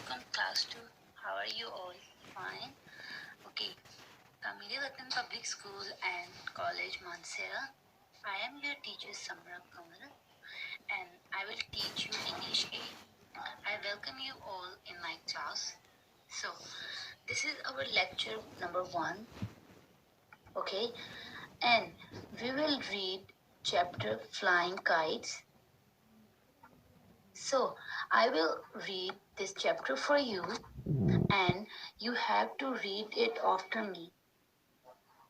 welcome class 2. How are you all? Fine? Okay. Kamile Vatan Public School and College Mansehra. I am your teacher Samra Kamal and I will teach you English A. I welcome you all in my class. So, this is our lecture number 1. Okay. And we will read chapter Flying Kites. So, I will read this chapter for you and you have to read it after me.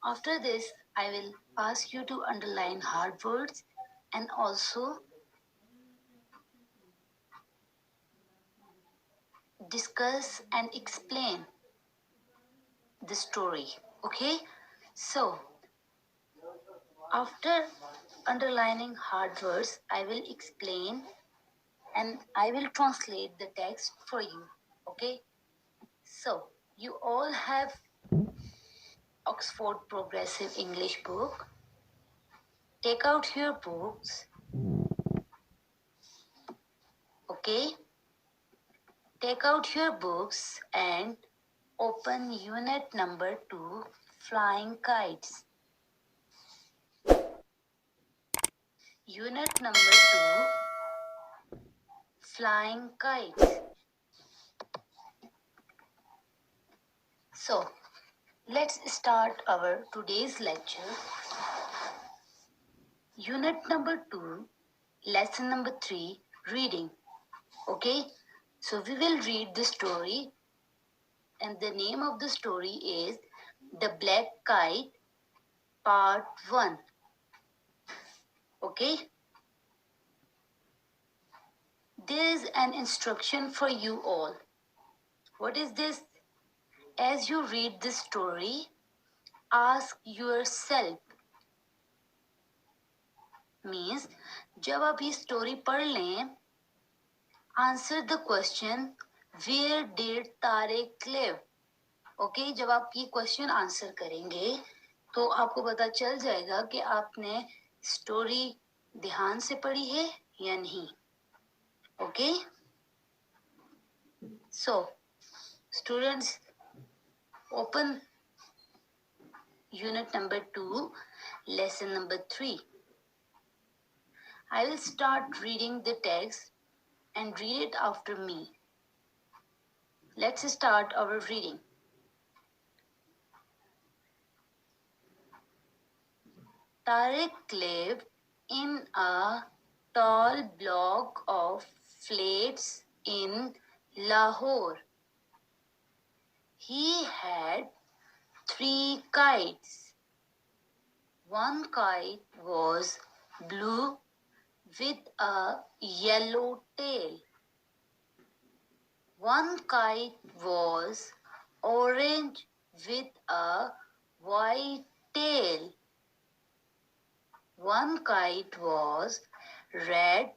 After this, I will ask you to underline hard words and also discuss and explain the story. Okay? So, after underlining hard words, I will explain and I will translate the text for you. Okay? So, you all have Oxford Progressive English book. Take out your books. Okay? Take out your books and open unit number 2, Flying Kites. Unit number 2, Flying Kites. So, let's start our today's lecture. Unit number 2, lesson number 3, reading. Okay, so we will read the story, and the name of the story is The Black Kite, Part 1. Okay, there is an instruction for you all. What is this? As you read this story, ask yourself. Means जब आप ये story पढ़ लें, answer the question where did Tariq live. Okay, जब आप ये question answer करेंगे तो आपको पता चल जाएगा कि आपने स्टोरी ध्यान से पढ़ी है या नहीं. Okay, so students, open unit number 2, lesson number 3. I will start reading the text and read it after me. Let's start our reading. Tariq lived in a tall block of flats in Lahore. He had 3 kites. One kite was blue with a yellow tail. One kite was orange with a white tail. One kite was red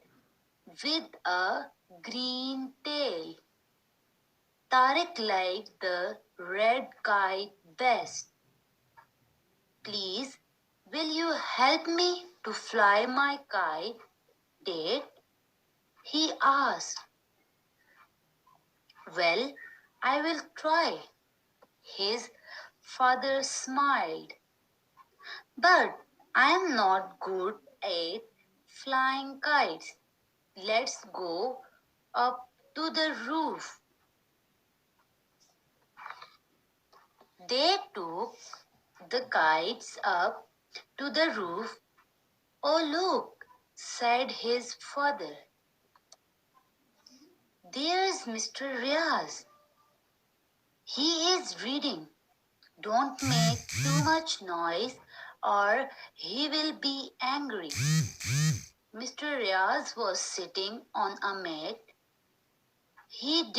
with a green tail. Tariq liked the red kite best. Please, will you help me to fly my kite, Dad? He asked. Well, I will try. His father smiled. But I am not good at flying kites. Let's go up to the roof. They took the kites up to the roof. Oh, look, said his father. There's Mr. Riaz. He is reading. Don't make too much noise or he will be angry. Mr. Riaz was sitting on a mat. He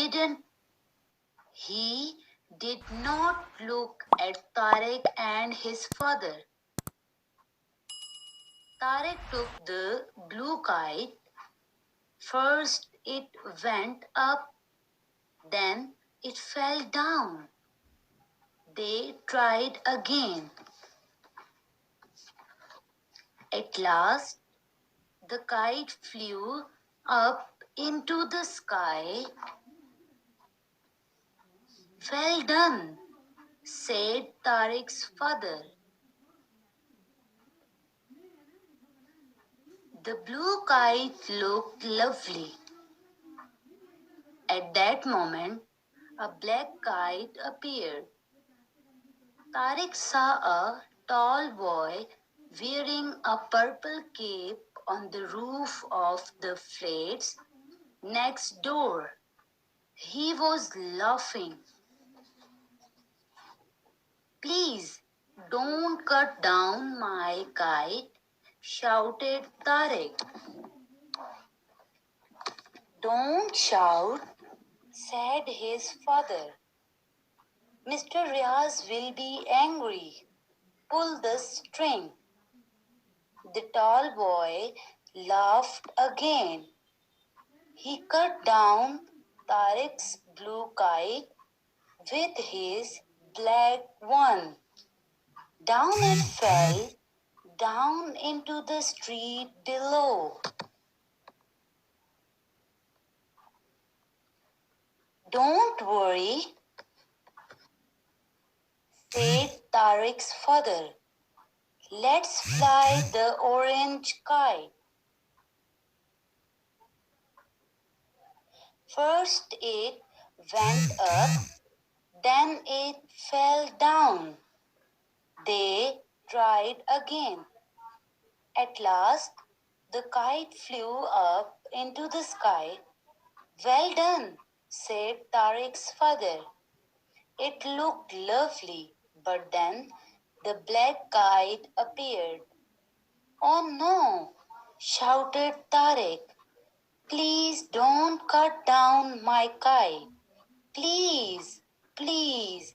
did not look at Tariq and his father. Tariq took the blue kite. First it went up, then it fell down. They tried again. At last, the kite flew up into the sky. Well done, said Tariq's father. The blue kite looked lovely. At that moment, a black kite appeared. Tariq saw a tall boy wearing a purple cape on the roof of the flats next door. He was laughing. Please don't cut down my kite, shouted Tariq. Don't shout, said his father. Mr. Riaz will be angry. Pull the string. The tall boy laughed again. He cut down Tariq's blue kite with his black one. Down it fell, down into the street below. Don't worry, said Tariq's father. Let's fly the orange kite. First it went up, then it fell down. They tried again. At last, the kite flew up into the sky. Well done, said Tariq's father. It looked lovely, but then the black kite appeared. Oh no, shouted Tariq. Please don't cut down my kite. Please, please,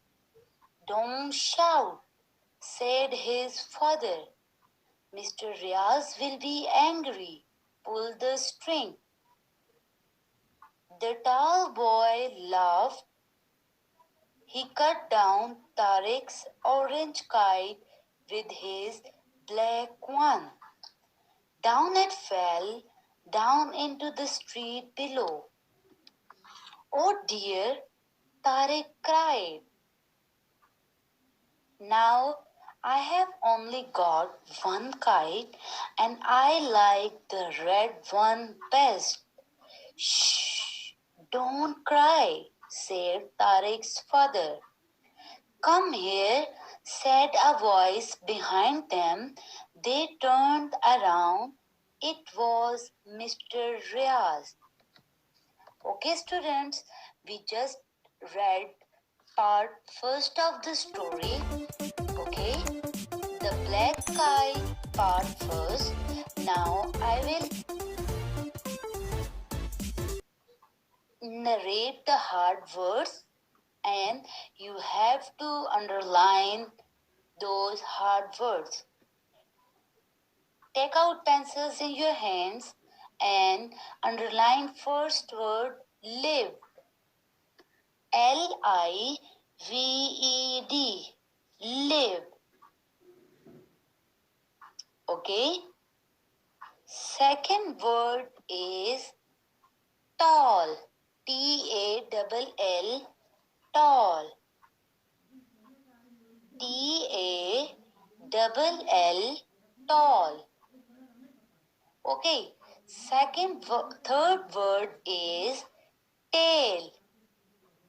don't shout, said his father. Mr. Riaz will be angry. Pull the string. The tall boy laughed. He cut down Tariq's orange kite with his black one. Down it fell, down into the street below. Oh dear, Tariq cried. Now I have only got one kite and I like the red one best. Shh, don't cry, said Tariq's father. Come here, said a voice behind them. They turned around. It was Mr. Riaz. Okay, students, we just read part first of the story. Okay, the black kite part first. Now I will narrate the hard words and you have to underline those hard words. Take out pencils in your hands and underline first word live. Lived. Live. Okay. Second word is tall. Tall. Tall. Tall. Tall. Okay. Third word is tail.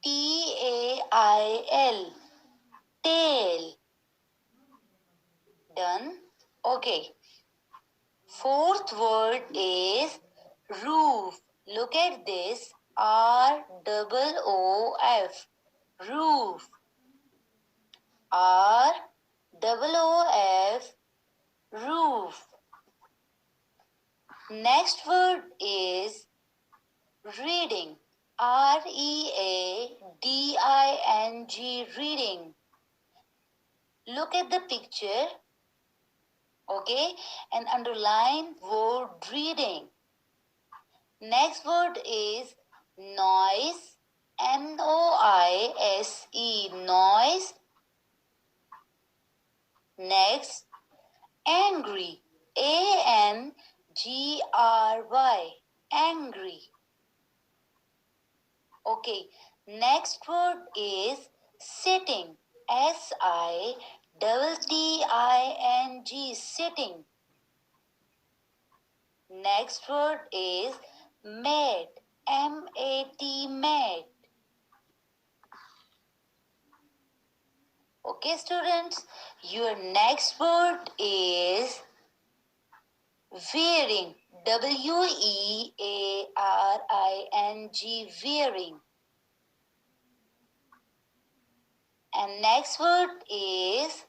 Tail. Tail. Done? Okay. Fourth word is roof. Look at this. ROOF. Roof. ROOF. Roof. Next word is reading. READING. Reading. Look at the picture. Okay, and underline word reading. Next word is noise. NOISE. Noise. Next, angry. ANGRY. Angry. Okay, next word is Sitting. SITTING. Sitting. Next word is mat. MAT. Mat. Okay, students, your next word is wearing. WEARING. Wearing. And next word is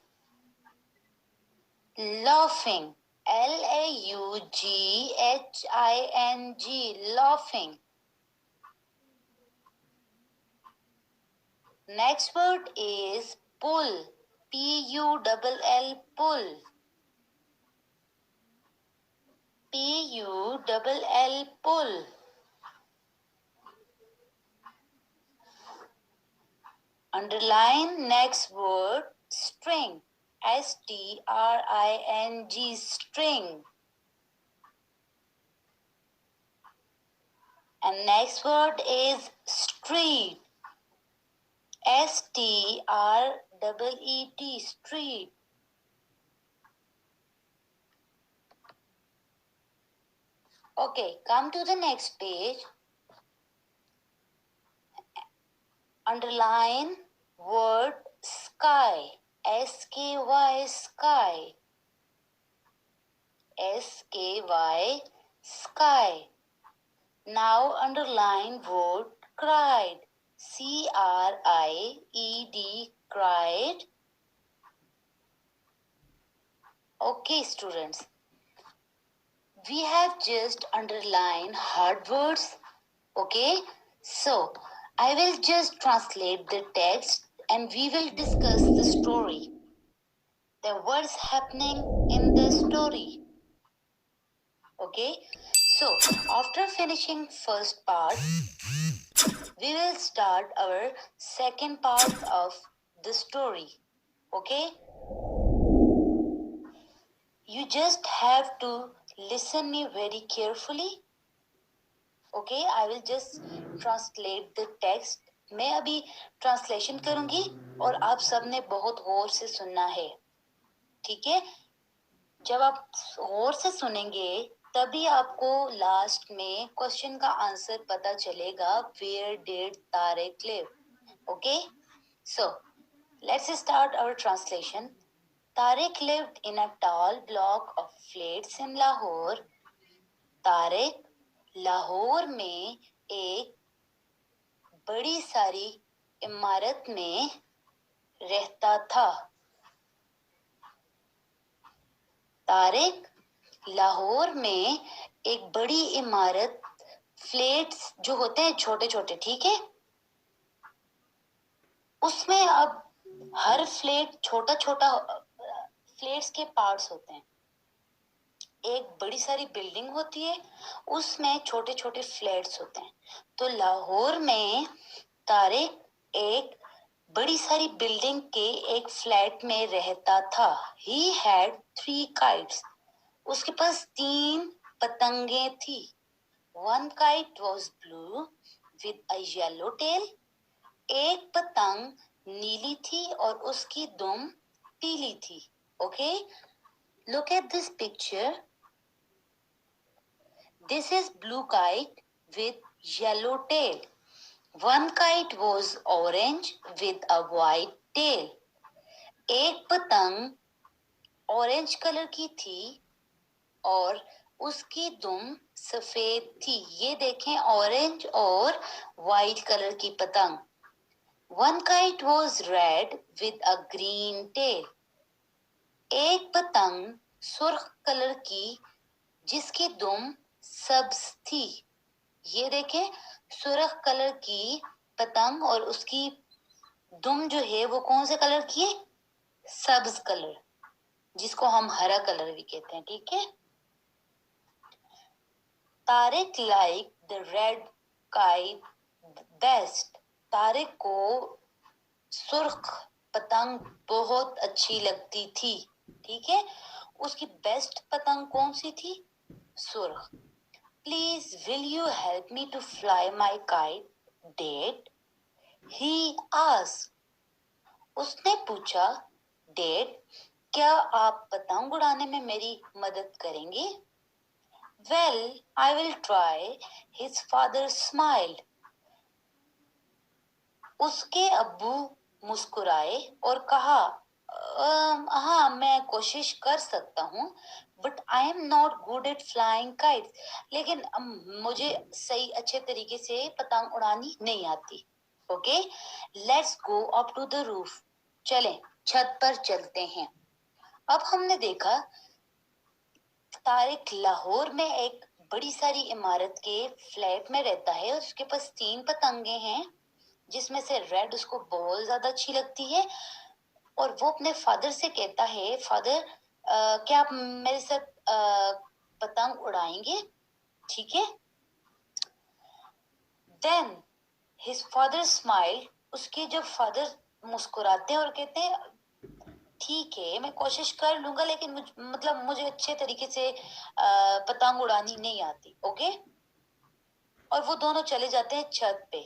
laughing. LAUGHING. Laughing. Next word is pull. PULL. Pull. PULL. Pull. Underline next word string. STRING. String. And next word is street. STREET. Street. Okay, come to the next page. Underline word sky. SKY. Sky. SKY. Sky. Now underline word cried. CRIED. Cried. Okay, students. We have just underlined hard words. Okay, so I will just translate the text and we will discuss the story. The what's happening in the story. Okay, so after finishing first part, we will start our second part of the story. Okay, you just have to listen me very carefully. Okay, I will just translate the text. मैं अभी translation करूंगी और आप सबने बहुत गौर से सुनना है. ठीक है, जब आप गौर से सुनेंगे तभी आपको लास्ट में क्वेश्चन का आंसर पता चलेगा. Where did Tariq live? Okay, so let's start our translation. Tariq lived in a tall block of flats in Lahore. Tariq Lahore में एक बड़ी सारी इमारत में रहता था. तारिक लाहौर में एक बड़ी इमारत, फ्लैट्स जो होते हैं छोटे छोटे, ठीक है, उसमें अब हर फ्लैट छोटा छोटा फ्लैट्स के पार्ट्स होते हैं. एक बड़ी सारी बिल्डिंग होती है, उसमें छोटे छोटे फ्लैट्स होते हैं. तो लाहौर में तारिक एक बड़ी सारी बिल्डिंग के एक फ्लैट में रहता था. He had 3 kites. उसके पास 3 पतंगे थी. One kite was blue with a yellow tail. एक पतंग नीली थी और उसकी दुम पीली थी. Okay, look at this picture. This is blue kite with yellow tail. One kite was orange with a white tail. एक पतंग ऑरेंज कलर की थी और उसकी दुम सफेद थी. ये देखें, ऑरेंज और वाइट कलर की पतंग. One kite was red with a green tail. एक पतंग सुर्ख कलर की जिसकी दुम सब्ज थी. ये देखें, सुर्ख कलर की पतंग और उसकी दुम जो है वो कौन से कलर की है? सब्ज कलर, जिसको हम हरा कलर भी कहते हैं. ठीक है. Tariq like the red kite best. Tariq को सुर्ख पतंग बहुत अच्छी लगती थी. ठीक है, उसकी बेस्ट पतंग कौन सी थी? सुर्ख. Please will you help me to fly my kite, dad? He asked. उसने पूछा, डैड, क्या आप पतंग उड़ाने में मेरी मदद करेंगे? Well, I will try. His father smiled. उसके अब्बू मुस्कुराए और कहा, हाँ, मैं कोशिश कर सकता हूँ, but I am not good at flying kites, लेकिन मुझे सही अच्छे तरीके से पतंग उड़ानी नहीं आती. Okay, let's go up to the roof. चलें, छत पर चलते हैं. अब हमने देखा तारिक लाहौर में एक बड़ी सारी इमारत के फ्लैट में रहता है. उसके पास 3 पतंगे हैं, जिसमें से रेड उसको बहुत ज्यादा अच्छी लगती है. और वो अपने फादर से कहता है, फादर, क्या आप मेरे साथ पतंग उड़ाएंगे? ठीक है. Then his father smile. उसके जब फादर मुस्कुराते हैं और कहते हैं, ठीक है, मैं कोशिश कर लूंगा, लेकिन मुझे अच्छे तरीके से पतंग उड़ानी नहीं आती. ओके, और वो दोनों चले जाते हैं छत पे.